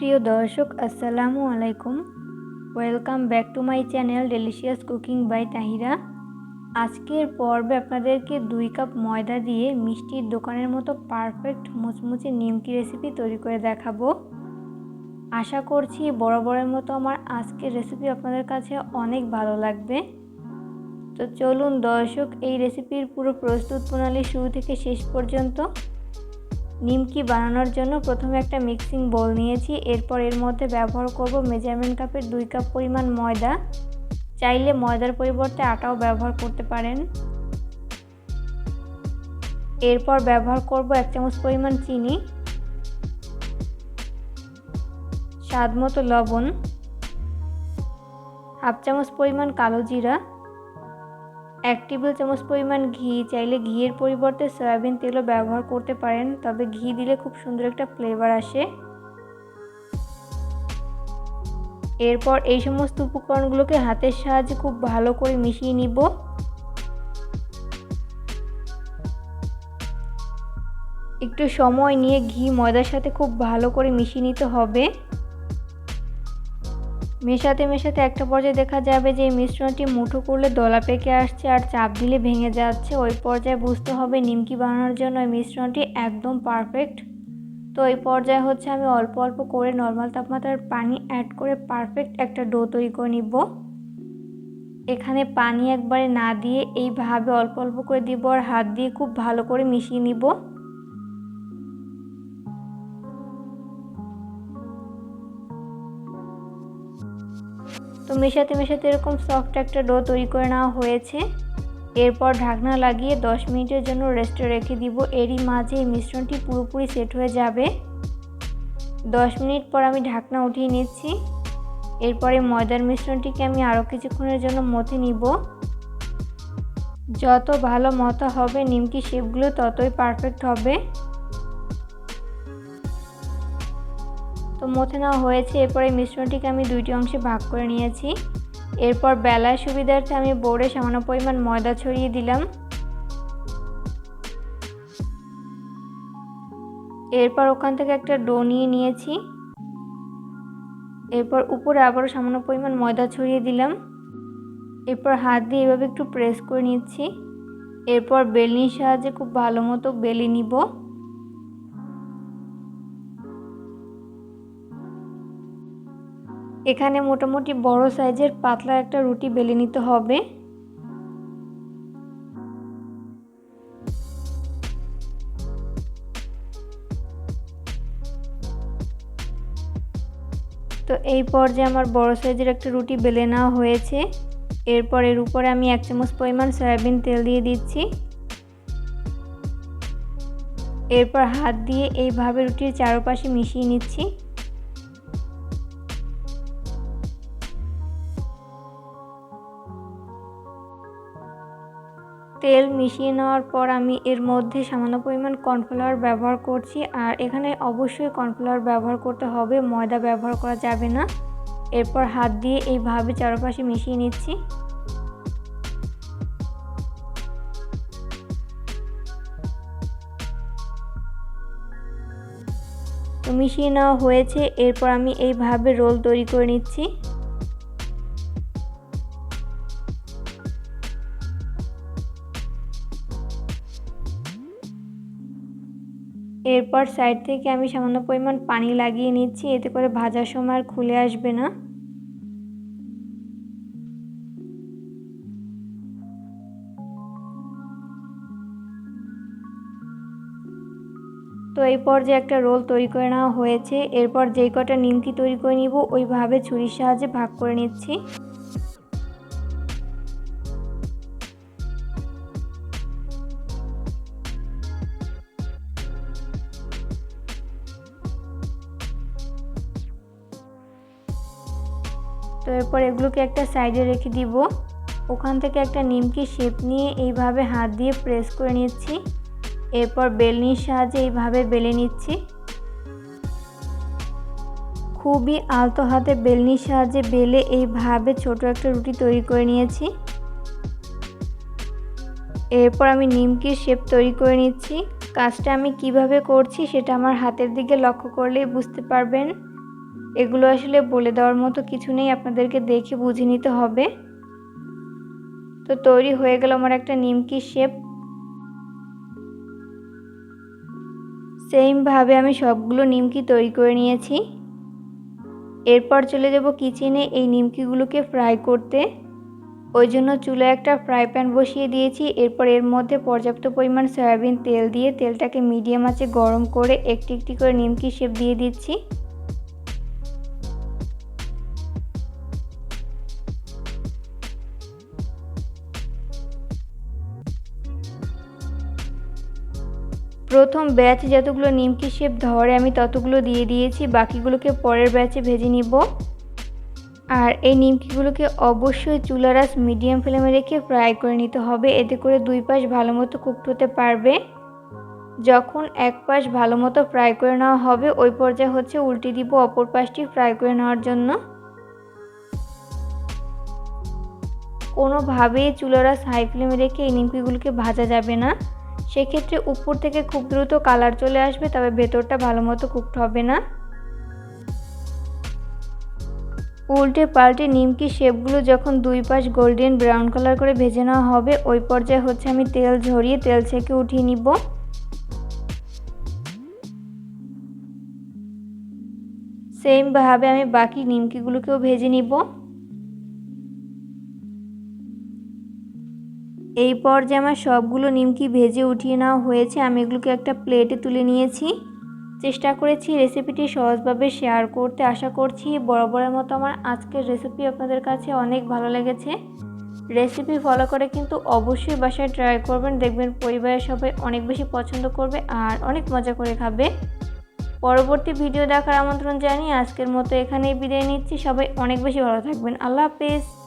প্রিয় দর্শক আসসালামু আলাইকুম। Welcome back to my channel delicious cooking by Tahira. আজকের পর্বে আপনাদেরকে 2 কাপ ময়দা দিয়ে মিষ্টির দোকানের মতো পারফেক্ট মুচমুচে নিমকি রেসিপি তৈরি করে দেখাবো। আশা করছি বরাবরের মতো আমার আজকের রেসিপি আপনাদের কাছে অনেক ভালো লাগবে। তো চলুন দর্শক, এই রেসিপির পুরো প্রস্তুত প্রণালী শুরু থেকে শেষ পর্যন্ত। নিমকি বানানোর জন্য প্রথমে একটা মিক্সিং বোল নিয়েছি। এরপর এর মধ্যে ব্যবহার করব মেজারমেন্ট কাপের 2 কাপ পরিমাণ ময়দা। চাইলে ময়দার পরিবর্তে আটাও ব্যবহার করতে পারেন। এরপর ব্যবহার করব 1 চামচ পরিমাণ চিনি, স্বাদমতো লবণ, হাফ চামচ পরিমাণ কালো জিরা, 1 টেবিল চামচ পরিমাণ ঘি। চাইলে ঘিয়ের পরিবর্তে সয়াবিন তেলও ব্যবহার করতে পারেন, তবে ঘি দিলে খুব সুন্দর একটা ফ্লেভার আসে। এরপর এই সমস্ত উপকরণগুলোকে হাতের সাহায্যে খুব ভালো করে মিশিয়ে নিব। একটু সময় নিয়ে ঘি ময়দার সাথে খুব ভালো করে মিশিয়ে নিতে হবে। মেশাতে মেশাতে একটা পর্যায়ে দেখা যাবে যে এই মিশ্রণটি মুঠো করলে দলা পেকে আসছে আর চাপ দিলে ভেঙে যাচ্ছে। ওই পর্যায়ে বুঝতে হবে নিমকি বানানোর জন্য এই মিশ্রণটি একদম পারফেক্ট। তো এই পর্যায়ে আমি অল্প অল্প করে নর্মাল তাপমাত্রার পানি অ্যাড করে পারফেক্ট একটা ডো তৈরি করে নিব। এখানে পানি একবারে না দিয়ে এইভাবে অল্প অল্প করে দিব আর হাত দিয়ে খুব ভালো করে মিশিয়ে নিব। তো মেশাতে মেশাতে এরকম সফট একটা ডো তৈরি করে নেওয়া হয়েছে। এরপর ঢাকনা লাগিয়ে 10 মিনিটের জন্য রেস্টে রেখে দিব। এরই মাঝে এই মিশ্রণটি পুরোপুরি সেট হয়ে যাবে। 10 মিনিট পর আমি ঢাকনা উঠিয়ে নিচ্ছি। এরপরে ময়দার মিশ্রণটিকে আমি আরও কিছুক্ষণের জন্য মথে নিব। যত ভালো মথা হবে নিমকি শেপগুলো ততই পারফেক্ট হবে। তো মথে নেওয়া হয়েছে। এরপরে মিশ্রণটিকে আমি 2টি অংশে ভাগ করে নিয়েছি। এরপর বেলার সুবিধার্থে আমি বোর্ডে সামান্য পরিমাণ ময়দা ছড়িয়ে দিলাম। এরপর ওখান থেকে একটা ডো নিয়েছি। এরপর উপরে আবারও সামান্য পরিমাণ ময়দা ছড়িয়ে দিলাম। এরপর হাত দিয়ে এভাবে একটু প্রেস করে নিচ্ছি। এরপর বেলনির সাহায্যে খুব ভালো মতো বেলে নিব। এখানে মোটামুটি বড় সাইজের পাতলা একটা রুটি বেলে নিতে হবে। তো এই পর্যায়ে আমার বড় সাইজের একটা রুটি বেলে নেওয়া হয়েছে। এরপর এর উপরে আমি 1 চামচ পরিমাণ সয়াবিন তেল দিয়ে দিচ্ছি। এরপর হাত দিয়ে এইভাবে রুটির চারপাশে মিশিয়ে নিচ্ছি। তেল মিশিয়ে নেওয়ার পর আমি এর মধ্যে সামান্য পরিমাণ কর্নফ্লাওয়ার ব্যবহার করছি। আর এখানে অবশ্যই কর্নফ্লাওয়ার ব্যবহার করতে হবে, ময়দা ব্যবহার করা যাবে না। এরপর হাত দিয়ে এইভাবে চারপাশে মিশিয়ে নিচ্ছি। তো মিশিয়ে নেওয়া হয়েছে। এরপর আমি এইভাবে রোল তৈরি করে নিচ্ছি। এরপর সাইড থেকে আমি সামান্য পরিমাণ পানি লাগিয়ে নিচ্ছি, এতে করে ভাজার সময় আর খুলে আসবে না। তো এই পর্যায়ে একটা রোল তৈরি করে নেওয়া হয়েছে। এরপর যেই কটা নিমকি তৈরি করে নিব ওইভাবে ছুরির সাহায্যে ভাগ করে নিচ্ছি। তো এরপর এগুলোকে একটা সাইডে রেখে দিব। ওখান থেকে একটা নিমকি শেপ নিয়ে এইভাবে হাত দিয়ে প্রেস করে নিচ্ছি। এরপর বেলনির সাহায্যে এইভাবে বেলে নিচ্ছি। খুবই আলতো হাতে বেলনির সাহায্যে বেলে এইভাবে ছোট একটা রুটি তৈরি করে নিয়েছি। এরপর আমি নিমকির শেপ তৈরি করে নিচ্ছি। কাজটা আমি কিভাবে করছি সেটা আমার হাতের দিকে লক্ষ্য করলেই বুঝতে পারবেন। এগুলো আসলে বলে দেওয়ার মতো কিছু নেই, আপনাদেরকে দেখে বুঝে নিতে হবে। তো তৈরি হয়ে গেল আমার একটা নিমকির শেপ। সেমভাবে আমি সবগুলো নিমকি তৈরি করে নিয়েছি। এরপর চলে যাব কিচেনে এই নিমকিগুলোকে ফ্রাই করতে। ওই জন্য চুলায় একটা ফ্রাই প্যান বসিয়ে দিয়েছি। এরপর এর মধ্যে পর্যাপ্ত পরিমাণ সয়াবিন তেল দিয়ে তেলটাকে মিডিয়াম আঁচে গরম করে একটি একটি করে নিমকি শেপ দিয়ে দিচ্ছি। প্রথম ব্যাচ যতগুলো নিমকি শেপ ধরে আমি ততগুলো দিয়ে দিয়েছি, বাকিগুলোকে পরের ব্যাচে ভেজে নিব। আর এই নিমকিগুলোকে অবশ্যই চুলার আঁচ মিডিয়াম ফ্লেমে রেখে ফ্রাই করে নিতে হবে, এতে করে দুই পাশ ভালো মতো কুকড হতে পারবে। যখন এক পাশ ভালো মতো ফ্রাই করে নেওয়া হবে ওই পর্যায়ে হচ্ছে উল্টে দিব অপর পাশটি ফ্রাই করে নেওয়ার জন্য। কোনোভাবেই চুলার আঁচ হাই ফ্লেমে রেখে এই নিমকিগুলোকে ভাজা যাবে না, সেক্ষেত্রে উপর থেকে খুব দ্রুত কালার চলে আসবে, তবে ভেতরটা ভালো মতো কুকড হবে না। উল্টে পাল্টে নিমকি শেপগুলো যখন দুই পাশ গোল্ডেন ব্রাউন কালার করে ভেজে নেওয়া হবে ওই পর্যায়ে হচ্ছে আমি তেল ঝরিয়ে তেল ছেঁকে উঠিয়ে নিব। সেমভাবে আমি বাকি নিমকিগুলোকেও ভেজে নিব। এই পর্যায়ে আমার সবগুলো নিমকি ভেজে উঠিয়ে নেওয়া হয়েছে। আমি এগুলোকে একটা প্লেটে তুলে নিয়েছি। চেষ্টা করেছি রেসিপিটি সহজভাবে শেয়ার করতে। আশা করছি বরাবরের মতো আমার আজকের রেসিপি আপনাদের কাছে অনেক ভালো লেগেছে। রেসিপি ফলো করে কিন্তু অবশ্যই বাসায় ট্রাই করবেন, দেখবেন পরিবারের সবাই অনেক বেশি পছন্দ করবে আর অনেক মজা করে খাবে। পরবর্তী ভিডিও দেখার আমন্ত্রণ জানিয়ে আজকের মতো এখানেই বিদায় নিচ্ছি। সবাই অনেক বেশি ভালো থাকবেন। আল্লাহ হাফেজ।